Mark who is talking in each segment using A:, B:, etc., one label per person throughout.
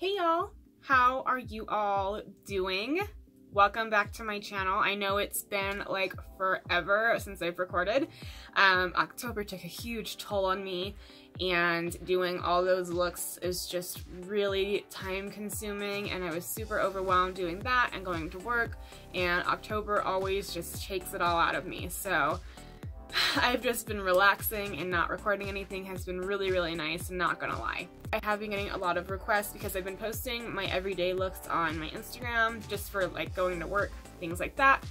A: Hey y'all, how are you all doing? Welcome back to my channel. I know it's been like forever since I've recorded. October took a huge toll on me, and doing all those looks is just really time consuming, and I was super overwhelmed doing that and going to work, and October always just takes it all out of me. So I've just been relaxing, and not recording anything has been really nice, not gonna lie. I have been getting a lot of requests because I've been posting my everyday looks on my Instagram just for like going to work, things like that.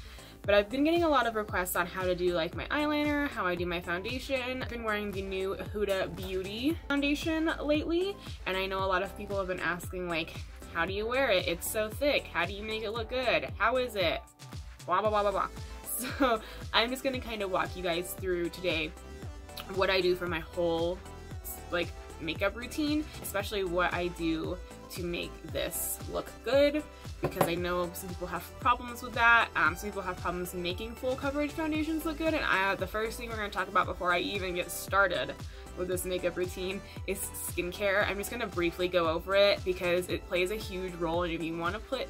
A: But I've been getting a lot of requests on how to do like my eyeliner, how I do my foundation. I've been wearing the new Huda Beauty foundation lately, and I know a lot of people have been asking like, how do you wear it? It's so thick. How do you make it look good? How is it? Blah blah blah blah blah. So I'm just gonna kind of walk you guys through today what I do for my whole like makeup routine, especially what I do to make this look good, because I know some people have problems with that. Some people have problems making full coverage foundations look good, and the first thing we're going to talk about before I even get started with this makeup routine is skincare. I'm just going to briefly go over it because it plays a huge role, and if you want to put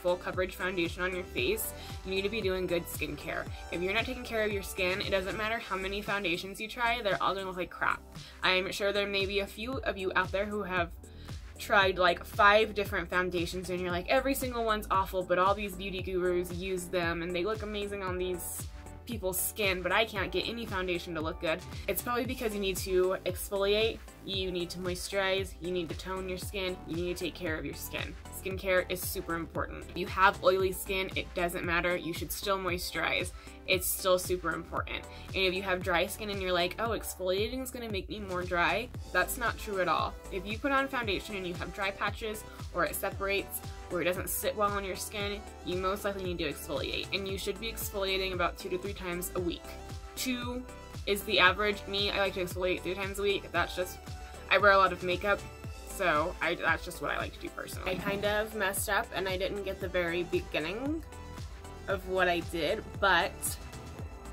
A: full coverage foundation on your face, you need to be doing good skincare. If you're not taking care of your skin, it doesn't matter how many foundations you try, they're all gonna look like crap. I'm sure there may be a few of you out there who have tried like 5 different foundations and you're like, every single one's awful, but all these beauty gurus use them and they look amazing on these people's skin, but I can't get any foundation to look good. It's probably because you need to exfoliate, you need to moisturize, you need to tone your skin, you need to take care of your skin. Skincare is super important. If you have oily skin, it doesn't matter, you should still moisturize. It's still super important. And if you have dry skin and you're like, oh, exfoliating is gonna make me more dry, that's not true at all. If you put on foundation and you have dry patches, or it separates, or it doesn't sit well on your skin, you most likely need to exfoliate. And you should be exfoliating about 2 to 3 times a week. 2 is the average. Me, I like to exfoliate 3 times a week. That's just, I wear a lot of makeup, so that's just what I like to do personally. I kind of messed up and I didn't get the very beginning of what I did, but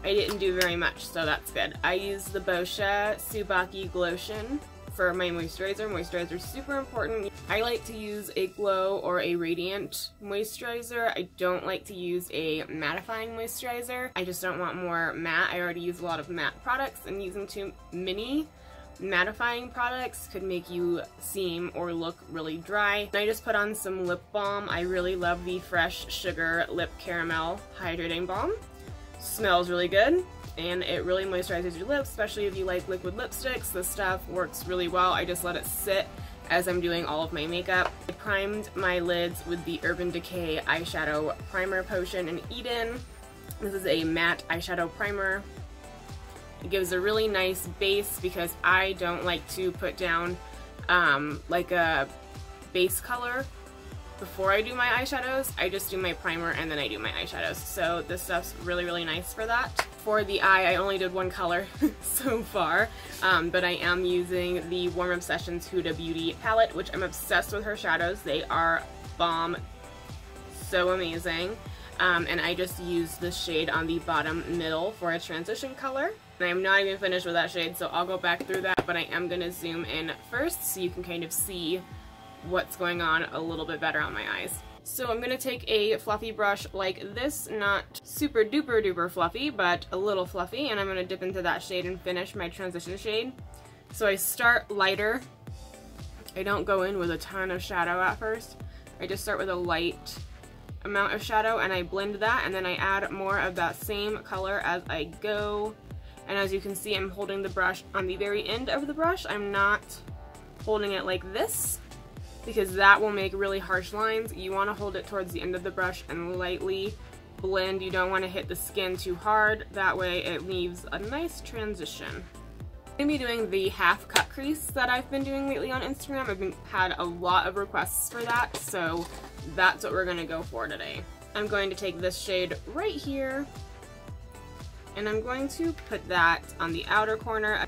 A: I didn't do very much, so that's good. I used the Boscia Tsubaki Glotion for my moisturizer. Moisturizer is super important. I like to use a glow or a radiant moisturizer. I don't like to use a mattifying moisturizer. I just don't want more matte. I already use a lot of matte products, and using too many mattifying products could make you seem or look really dry. I just put on some lip balm. I really love the Fresh Sugar Lip Caramel Hydrating Balm. Smells really good, and it really moisturizes your lips, especially if you like liquid lipsticks. This stuff works really well. I just let it sit as I'm doing all of my makeup. I primed my lids with the Urban Decay Eyeshadow Primer Potion in Eden. This is a matte eyeshadow primer. It gives a really nice base because I don't like to put down like a base color before I do my eyeshadows. I just do my primer and then I do my eyeshadows. So this stuff's really nice for that. For the eye, I only did 1 color so far, but I am using the Warm Obsessions Huda Beauty palette, which I'm obsessed with her shadows. They are bomb, so amazing. And I just used the shade on the bottom middle for a transition color. And I'm not even finished with that shade, so I'll go back through that, but I am going to zoom in first so you can kind of see what's going on a little bit better on my eyes. So I'm going to take a fluffy brush like this, not super duper fluffy, but a little fluffy, and I'm going to dip into that shade and finish my transition shade. So I start lighter. I don't go in with a ton of shadow at first. I just start with a light amount of shadow and I blend that, and then I add more of that same color as I go. And as you can see, I'm holding the brush on the very end of the brush. I'm not holding it like this, because that will make really harsh lines. You want to hold it towards the end of the brush and lightly blend. You don't want to hit the skin too hard. That way it leaves a nice transition. I'm going to be doing the half cut crease that I've been doing lately on Instagram. I've had a lot of requests for that, so that's what we're going to go for today. I'm going to take this shade right here, and I'm going to put that on the outer corner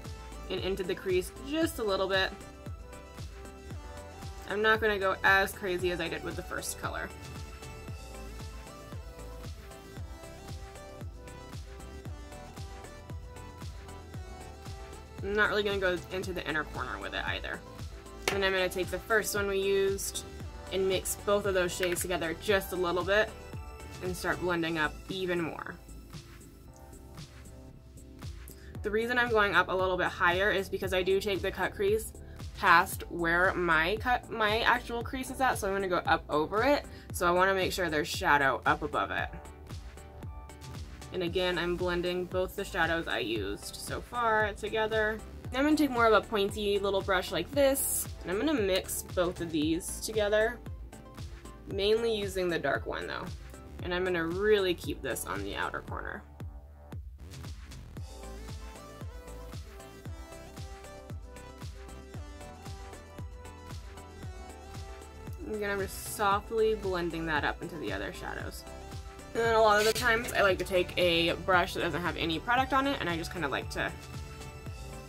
A: and into the crease just a little bit. I'm not going to go as crazy as I did with the first color. I'm not really going to go into the inner corner with it either. And then I'm going to take the first one we used and mix both of those shades together just a little bit and start blending up even more. The reason I'm going up a little bit higher is because I do take the cut crease past where my actual crease is at, so I'm going to go up over it. So I want to make sure there's shadow up above it. And again, I'm blending both the shadows I used so far together. Now I'm going to take more of a pointy little brush like this, and I'm going to mix both of these together, mainly using the dark one though. And I'm going to really keep this on the outer corner. Again, I'm just softly blending that up into the other shadows. And then a lot of the times I like to take a brush that doesn't have any product on it, and I just kind of like to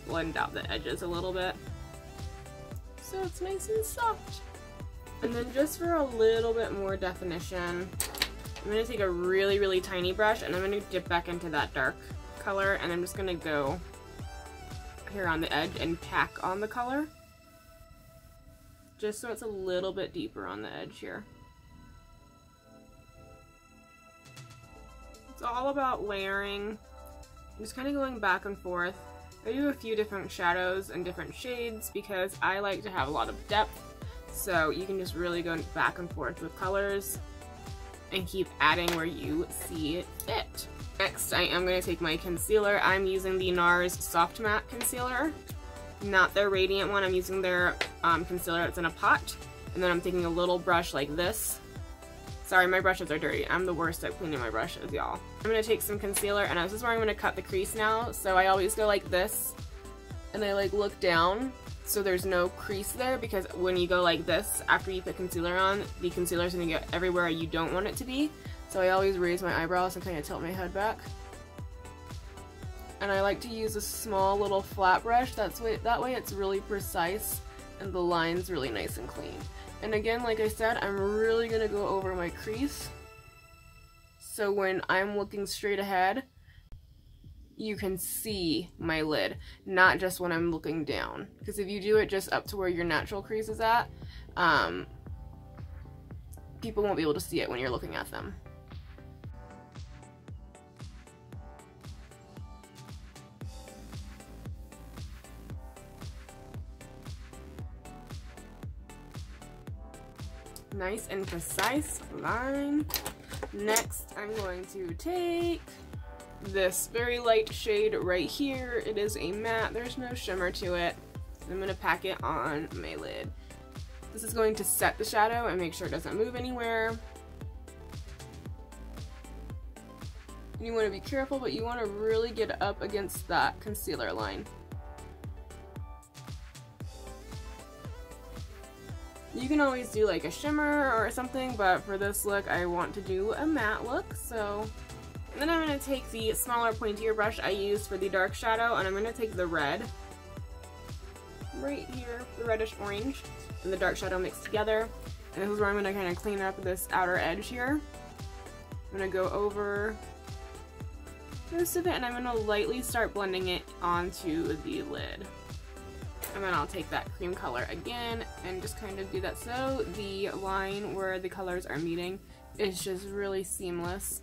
A: blend out the edges a little bit so it's nice and soft. And then just for a little bit more definition, I'm going to take a really, really tiny brush and I'm going to dip back into that dark color, and I'm just going to go here on the edge and pack on the color just so it's a little bit deeper on the edge here. It's all about layering, just kind of going back and forth. I do a few different shadows and different shades because I like to have a lot of depth, so you can just really go back and forth with colors and keep adding where you see it fit. Next, I am going to take my concealer. I'm using the NARS Soft Matte Concealer, not their Radiant one. I'm using their concealer that's in a pot, and then I'm taking a little brush like this. Sorry, my brushes are dirty. I'm the worst at cleaning my brushes, y'all. I'm going to take some concealer, and this is where I'm going to cut the crease now. So I always go like this, and I like look down so there's no crease there, because when you go like this, after you put concealer on, the concealer is going to get everywhere you don't want it to be. So I always raise my eyebrows and kind of tilt my head back. And I like to use a small little flat brush. That way it's really precise and the line's really nice and clean. And again, like I said, I'm really going to go over my crease, so when I'm looking straight ahead, you can see my lid, not just when I'm looking down. Because if you do it just up to where your natural crease is at, people won't be able to see it when you're looking at them. Nice and precise line. Next, I'm going to take this very light shade right here. It is a matte, there's no shimmer to it. I'm going to pack it on my lid. This is going to set the shadow and make sure it doesn't move anywhere. You want to be careful, but you want to really get up against that concealer line. You can always do like a shimmer or something, but for this look I want to do a matte look, so. And then I'm going to take the smaller pointier brush I used for the dark shadow, and I'm going to take the red right here, the reddish orange, and the dark shadow mixed together. And this is where I'm going to kind of clean up this outer edge here. I'm going to go over most of it, and I'm going to lightly start blending it onto the lid. And then I'll take that cream color again and just kind of do that so the line where the colors are meeting is just really seamless.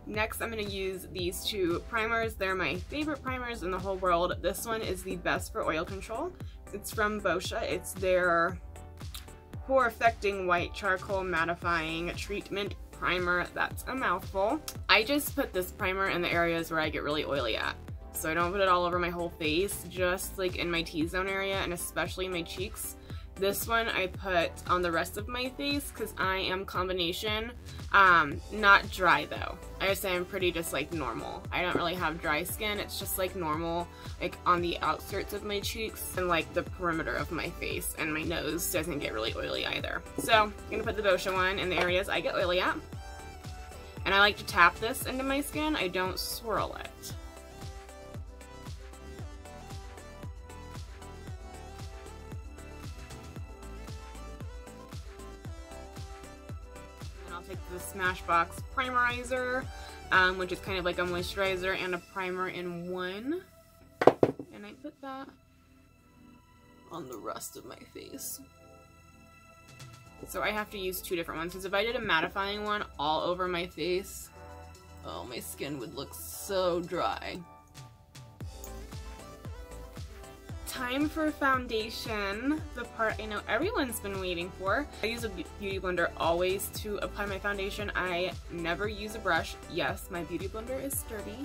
A: Next, I'm going to use these two primers. They're my favorite primers in the whole world. This one is the best for oil control. It's from Boscia. It's their Pore Affecting White Charcoal Mattifying Treatment Primer. That's a mouthful. I just put this primer in the areas where I get really oily at. So I don't put it all over my whole face, just like in my T-zone area and especially my cheeks. This one I put on the rest of my face because I am combination, not dry though. I would say I'm pretty just like normal. I don't really have dry skin, it's just like normal, like on the outskirts of my cheeks and like the perimeter of my face, and my nose doesn't get really oily either. So I'm gonna put the Boscia one in the areas I get oily at. And I like to tap this into my skin, I don't swirl it. Take the Smashbox Primerizer, which is kind of like a moisturizer and a primer in one, and I put that on the rest of my face. So I have to use two different ones, because if I did a mattifying one all over my face, oh, my skin would look so dry. Time for foundation, the part I know everyone's been waiting for. I use a beauty blender always to apply my foundation. I never use a brush. Yes, my beauty blender is sturdy.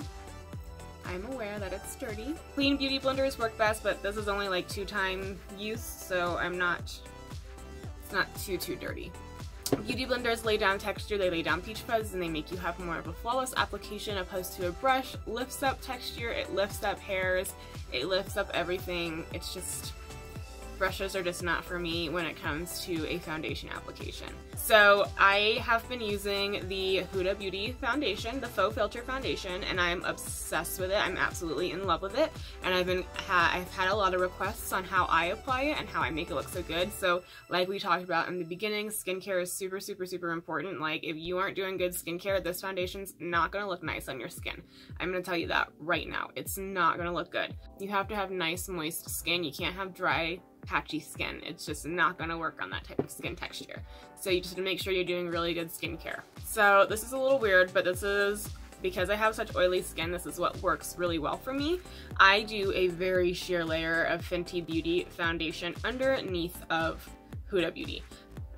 A: I'm aware that it's sturdy. Clean beauty blenders work best, but this is only like 2-time use, so it's not too dirty. Beauty blenders lay down texture, they lay down peach fuzz, and they make you have more of a flawless application opposed to a brush. Lifts up texture, it lifts up hairs, it lifts up everything. It's just, brushes are just not for me when it comes to a foundation application. So I have been using the Huda Beauty foundation, the Faux Filt'r foundation, and I'm obsessed with it. I'm absolutely in love with it, and I've had a lot of requests on how I apply it and how I make it look so good. So like we talked about in the beginning, skincare is super important. Like, if you aren't doing good skincare, this foundation's not gonna look nice on your skin. I'm gonna tell you that right now. It's not gonna look good. You have to have nice, moist skin. You can't have dry, patchy skin. It's just not gonna work on that type of skin texture. So you just have to make sure you're doing really good skincare. So this is a little weird, but this is because I have such oily skin, this is what works really well for me. I do a very sheer layer of Fenty Beauty foundation underneath of Huda Beauty.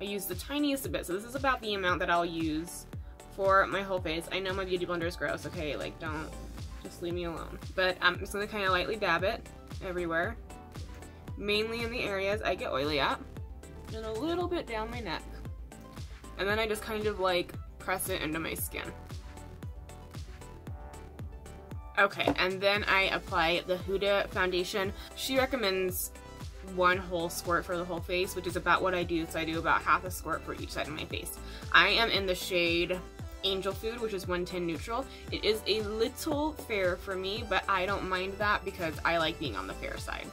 A: I use the tiniest bit, so this is about the amount that I'll use for my whole face. I know my beauty blender is gross, okay? Like, don't, just leave me alone. But I'm just gonna kind of lightly dab it everywhere. Mainly in the areas I get oily at, and a little bit down my neck. And then I just kind of like press it into my skin. Okay, and then I apply the Huda foundation. She recommends 1 whole squirt for the whole face, which is about what I do, so I do about half a squirt for each side of my face. I am in the shade Angel Food, which is 110 neutral. It is a little fair for me, but I don't mind that because I like being on the fair side.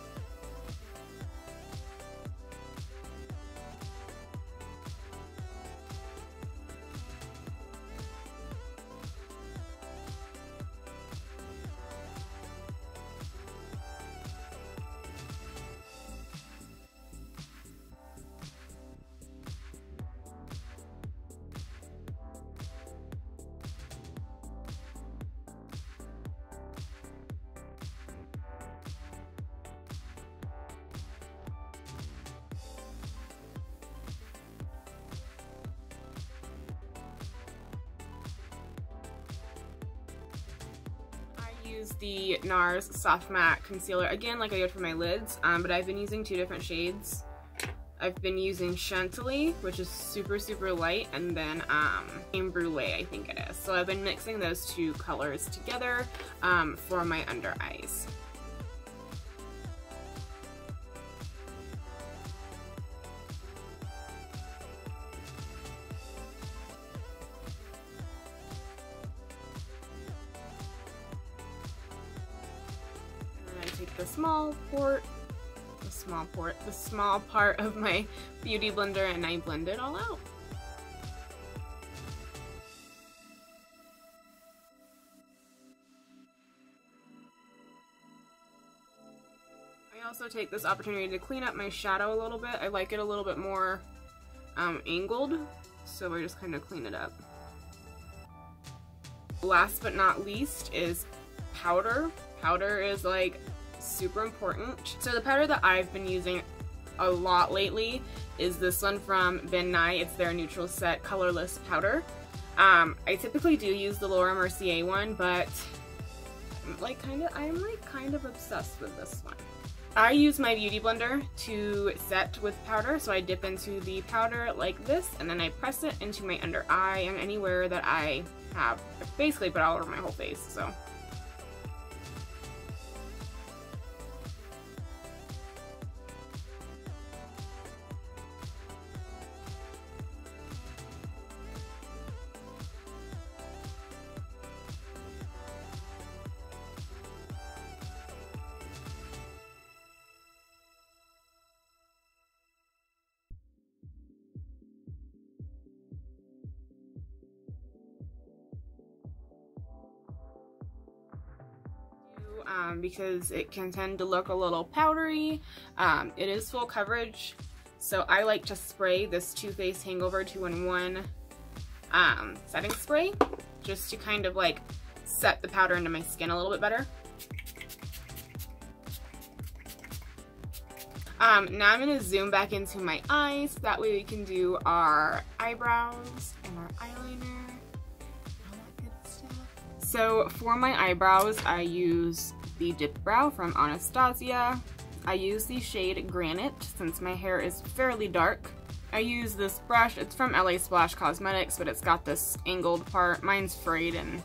A: Use the NARS Soft Matte Concealer, again like I did for my lids, but I've been using 2 different shades. I've been using Chantilly, which is super light, and then Creme Brulee, I think it is. So I've been mixing those 2 colors together for my under eyes. Take the small part of my beauty blender, and I blend it all out. I also take this opportunity to clean up my shadow a little bit. I like it a little bit more angled, so I just kind of clean it up. Last but not least is powder. Powder is like super important. So the powder that I've been using a lot lately is this one from Ben Nye. It's their neutral set colorless powder. I typically do use the Laura Mercier one, but I'm kind of obsessed with this one. I use my beauty blender to set with powder, so I dip into the powder like this, and then I press it into my under eye and anywhere that I have, basically, but all over my whole face. So. because it can tend to look a little powdery. It is full coverage, so I like to spray this Too Faced Hangover 2-in-1 setting spray just to kind of like set the powder into my skin a little bit better. Now I'm going to zoom back into my eyes, that way we can do our eyebrows and our eyeliner, all that good stuff. So for my eyebrows, I use the Dip Brow from Anastasia. I use the shade Granite since my hair is fairly dark. I use this brush, it's from LA Splash Cosmetics, but it's got this angled part. Mine's frayed and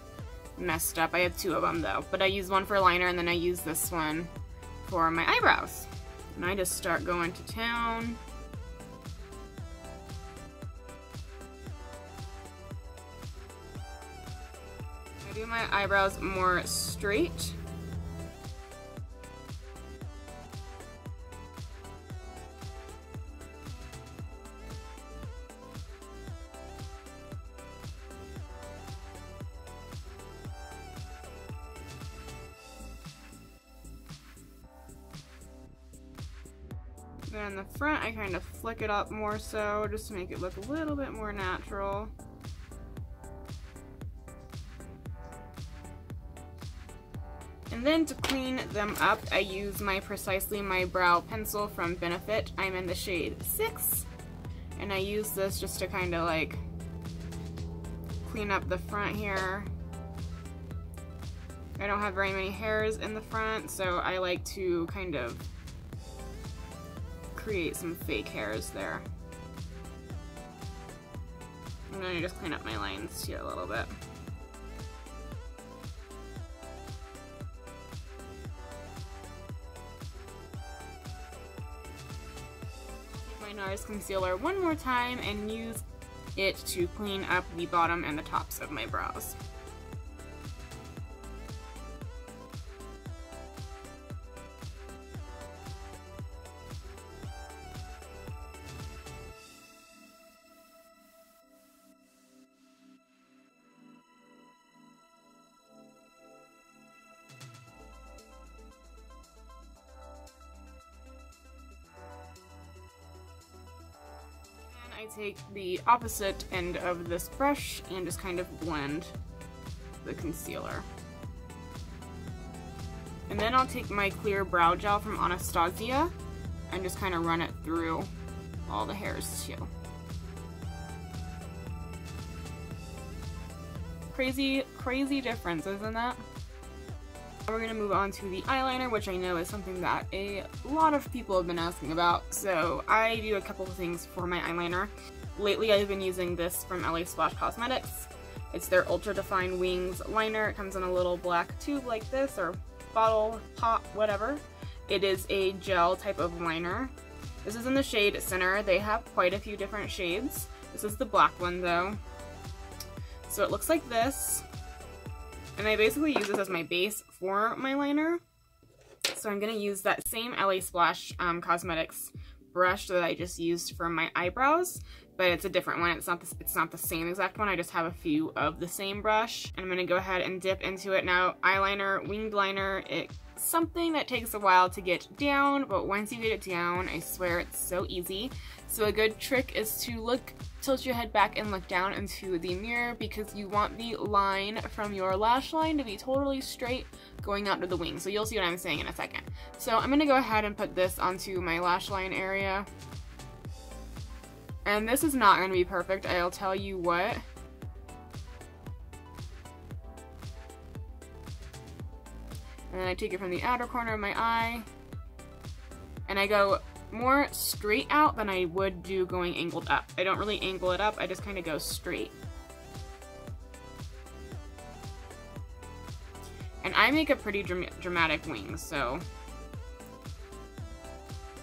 A: messed up. I have two of them though, but I use one for liner and then I use this one for my eyebrows. And I just start going to town. I do my eyebrows more straight. Then on the front, I kind of flick it up more so, just to make it look a little bit more natural. And then to clean them up, I use my Precisely My Brow pencil from Benefit. I'm in the shade 6, and I use this just to kind of like clean up the front here. I don't have very many hairs in the front, so I like to kind of create some fake hairs there. And then I just clean up my lines here a little bit. Take my NARS concealer one more time and use it to clean up the bottom and the tops of my brows. I take the opposite end of this brush and just kind of blend the concealer. And then I'll take my clear brow gel from Anastasia and just kind of run it through all the hairs too. Crazy difference, isn't that? Now we're going to move on to the eyeliner, which I know is something that a lot of people have been asking about. So I do a couple of things for my eyeliner. Lately I've been using this from LA Splash Cosmetics. It's their Ultra Define Wings liner. It comes in a little black tube like this, or bottle, pot, whatever. It is a gel type of liner. This is in the shade Center. They have quite a few different shades. This is the black one though. So it looks like this. And I basically use this as my base for my liner. So I'm going to use that same LA Splash Cosmetics brush that I just used for my eyebrows, but it's a different one. It's not the same exact one. I just have a few of the same brush. And I'm going to go ahead and dip into it. Now, eyeliner, winged liner, it's something that takes a while to get down, but once you get it down, I swear it's so easy. So a good trick is to tilt your head back and look down into the mirror, because you want the line from your lash line to be totally straight going out to the wing. So you'll see what I'm saying in a second. So I'm going to go ahead and put this onto my lash line area. And this is not going to be perfect, I'll tell you what. And then I take it from the outer corner of my eye, and I go more straight out than I would do going angled up. I don't really angle it up, I just kind of go straight. And I make a pretty dramatic wing, so.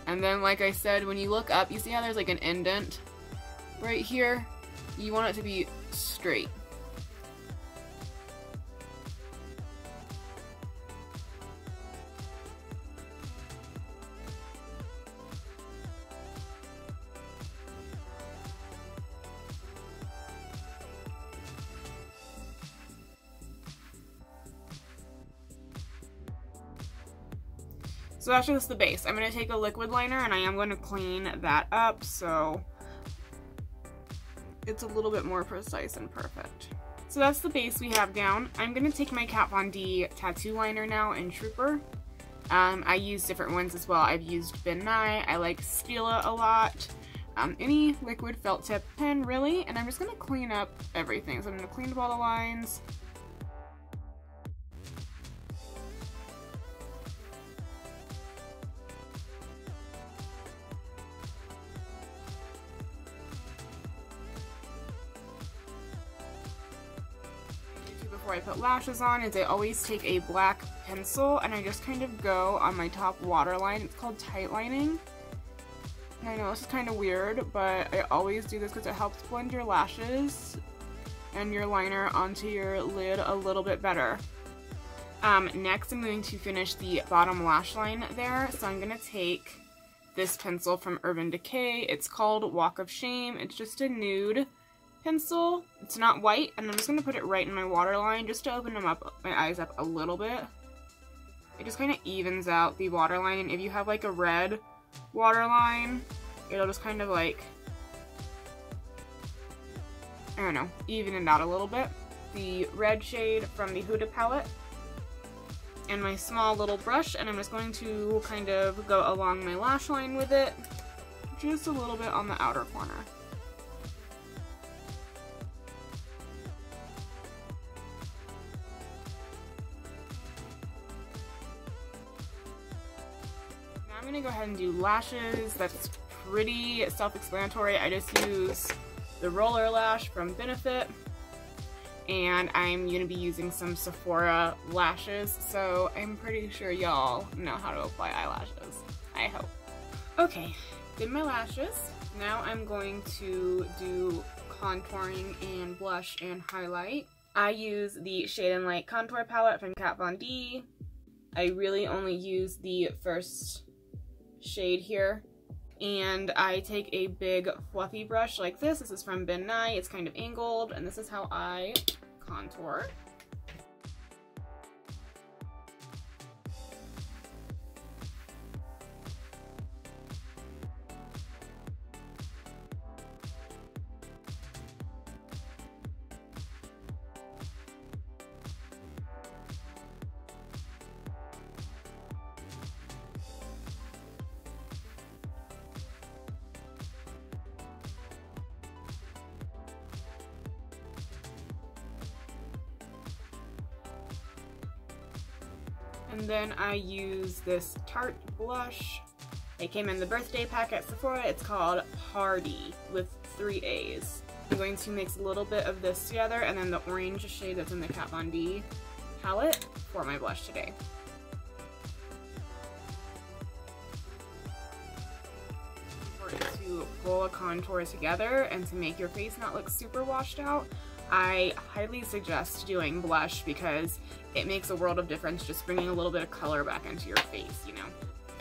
A: And then, like I said, when you look up, you see how there's like an indent right here? You want it to be straight. So that's just the base. I'm going to take a liquid liner and I am going to clean that up so it's a little bit more precise and perfect. So that's the base we have down. I'm going to take my Kat Von D tattoo liner now in Trooper. I use different ones as well. I've used Ben Nye. I like Stila a lot. Any liquid felt tip pen really, and I'm just going to clean up everything. So I'm going to clean up all the lines. Before I put lashes on is I always take a black pencil and I just kind of go on my top waterline. It's called tight lining. And I know this is kind of weird, but I always do this because it helps blend your lashes and your liner onto your lid a little bit better. Next I'm going to finish the bottom lash line there. So I'm going to take this pencil from Urban Decay. It's called Walk of Shame. It's just a nude pencil. It's not white, and I'm just going to put it right in my waterline just to open my eyes up a little bit. It just kind of evens out the waterline, and if you have like a red waterline, it'll just kind of like, I don't know, even it out a little bit. The red shade from the Huda palette and my small little brush, and I'm just going to kind of go along my lash line with it, just a little bit on the outer corner. I'm going to go ahead and do lashes. That's pretty self-explanatory. I just use the roller lash from Benefit, and I'm going to be using some Sephora lashes, so I'm pretty sure y'all know how to apply eyelashes. I hope. Okay, did my lashes. Now I'm going to do contouring and blush and highlight. I use the Shade and Light contour palette from Kat Von D. I really only use the first shade here, and I take a big fluffy brush like this. This is from Ben Nye. It's kind of angled, and this is how I contour. And then I use this Tarte Blush. It came in the birthday pack at Sephora. It's called Paaarty with 3 A's. I'm going to mix a little bit of this together and then the orange shade that's in the Kat Von D palette for my blush today. To pull a contour together and to make your face not look super washed out, I highly suggest doing blush because it makes a world of difference just bringing a little bit of color back into your face, you know.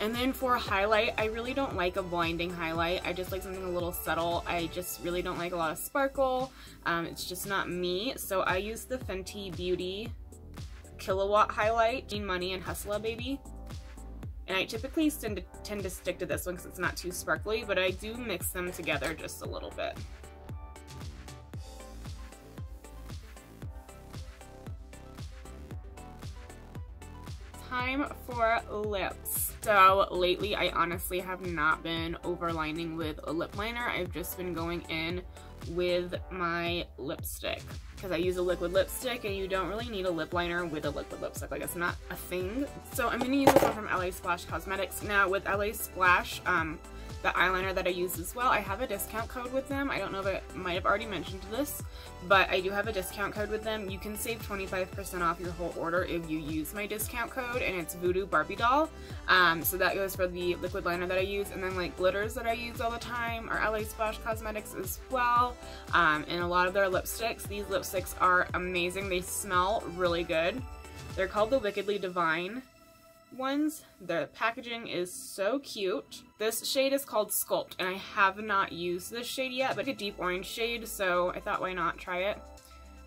A: And then for highlight, I really don't like a blinding highlight. I just like something a little subtle. I just really don't like a lot of sparkle. It's just not me. So I use the Fenty Beauty Killawatt highlight, Mean Money and Hustla Baby. And I typically tend to stick to this one because it's not too sparkly, but I do mix them together just a little bit. Time for lips. So lately I honestly have not been overlining with a lip liner. I've just been going in with my lipstick because I use a liquid lipstick and you don't really need a lip liner with a liquid lipstick. Like, it's not a thing. So I'm going to use this one from LA Splash Cosmetics. Now with LA Splash, the eyeliner that I use as well, I have a discount code with them. I don't know if I might have already mentioned this, but I do have a discount code with them. You can save 25% off your whole order if you use my discount code, and it's Voodoo Barbie Doll. So that goes for the liquid liner that I use, and then like glitters that I use all the time are LA Splash Cosmetics as well, and a lot of their lipsticks. These lipsticks are amazing. They smell really good. They're called the Wickedly Divine ones. The packaging is so cute. This shade is called Sculpt, and I have not used this shade yet, but it's a deep orange shade, so I thought why not try it.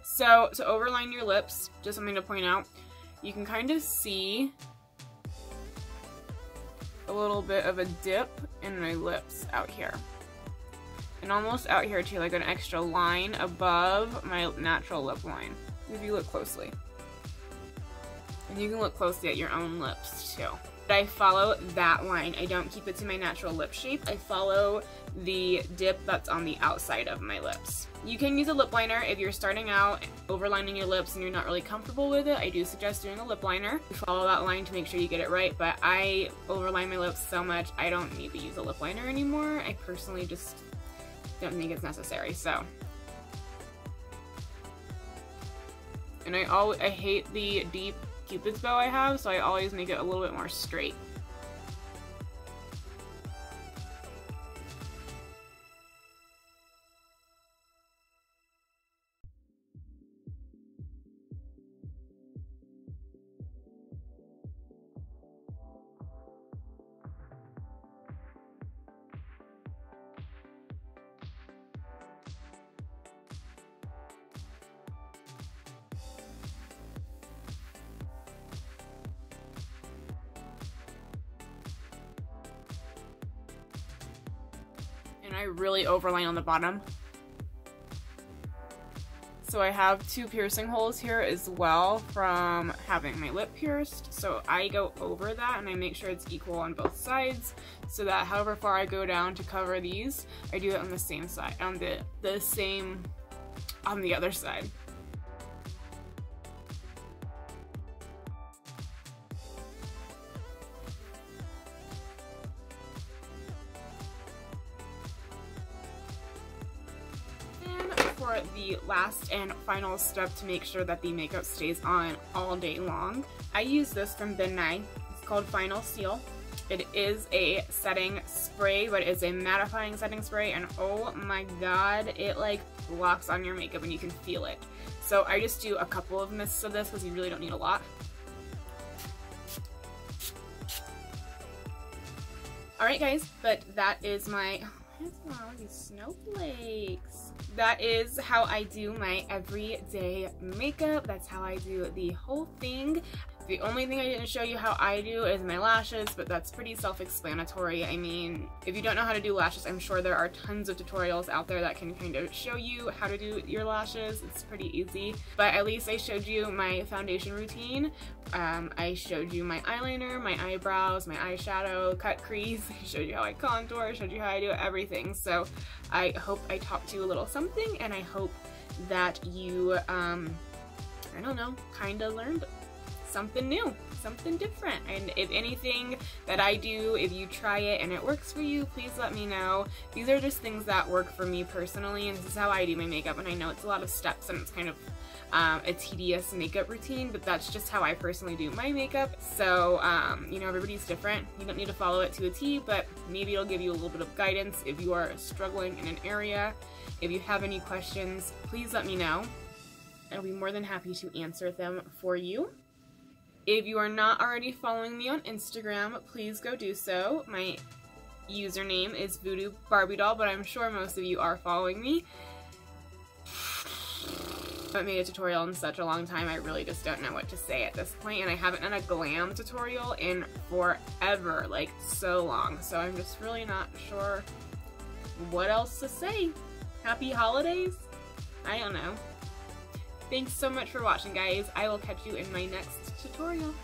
A: So to overline your lips, just something to point out, you can kind of see a little bit of a dip in my lips out here. And almost out here too, like an extra line above my natural lip line, if you look closely. And you can look closely at your own lips too. But I follow that line. I don't keep it to my natural lip shape. I follow the dip that's on the outside of my lips. You can use a lip liner if you're starting out overlining your lips and you're not really comfortable with it. I do suggest doing a lip liner. Follow that line to make sure you get it right, but I overline my lips so much I don't need to use a lip liner anymore. I personally just don't think it's necessary, so. And I hate the deep Cupid's bow I have, so I always make it a little bit more straight. And I really overline on the bottom. So I have 2 piercing holes here as well from having my lip pierced. So I go over that and I make sure it's equal on both sides so that however far I go down to cover these, I do it on the same side, on the same, on the other side. For the last and final step to make sure that the makeup stays on all day long, I use this from Decay. It's called Final Seal. It is a setting spray, but it's a mattifying setting spray, and oh my god, it like locks on your makeup and you can feel it. So I just do a couple of mists of this because you really don't need a lot. Alright guys, but that is my, what's all these snowflakes? That is how I do my everyday makeup. That's how I do the whole thing. The only thing I didn't show you how I do is my lashes, but that's pretty self-explanatory. I mean, if you don't know how to do lashes, I'm sure there are tons of tutorials out there that can kind of show you how to do your lashes. It's pretty easy. But at least I showed you my foundation routine. I showed you my eyeliner, my eyebrows, my eyeshadow, cut crease. I showed you how I contour, I showed you how I do everything. So I hope I taught you a little something, and I hope that you, I don't know, kind of learned something new, something different. And if anything that I do, if you try it and it works for you, please let me know. These are just things that work for me personally, and this is how I do my makeup. And I know it's a lot of steps and it's kind of a tedious makeup routine, but that's just how I personally do my makeup. So, you know, everybody's different. You don't need to follow it to a T, but maybe it'll give you a little bit of guidance if you are struggling in an area. If you have any questions, please let me know. I'll be more than happy to answer them for you. If you are not already following me on Instagram, please go do so. My username is Voodoo Barbie Doll, but I'm sure most of you are following me. I haven't made a tutorial in such a long time, I really just don't know what to say at this point, and I haven't done a glam tutorial in forever, like so long, so I'm just really not sure what else to say. Happy holidays? I don't know. Thanks so much for watching, guys. I will catch you in my next tutorial.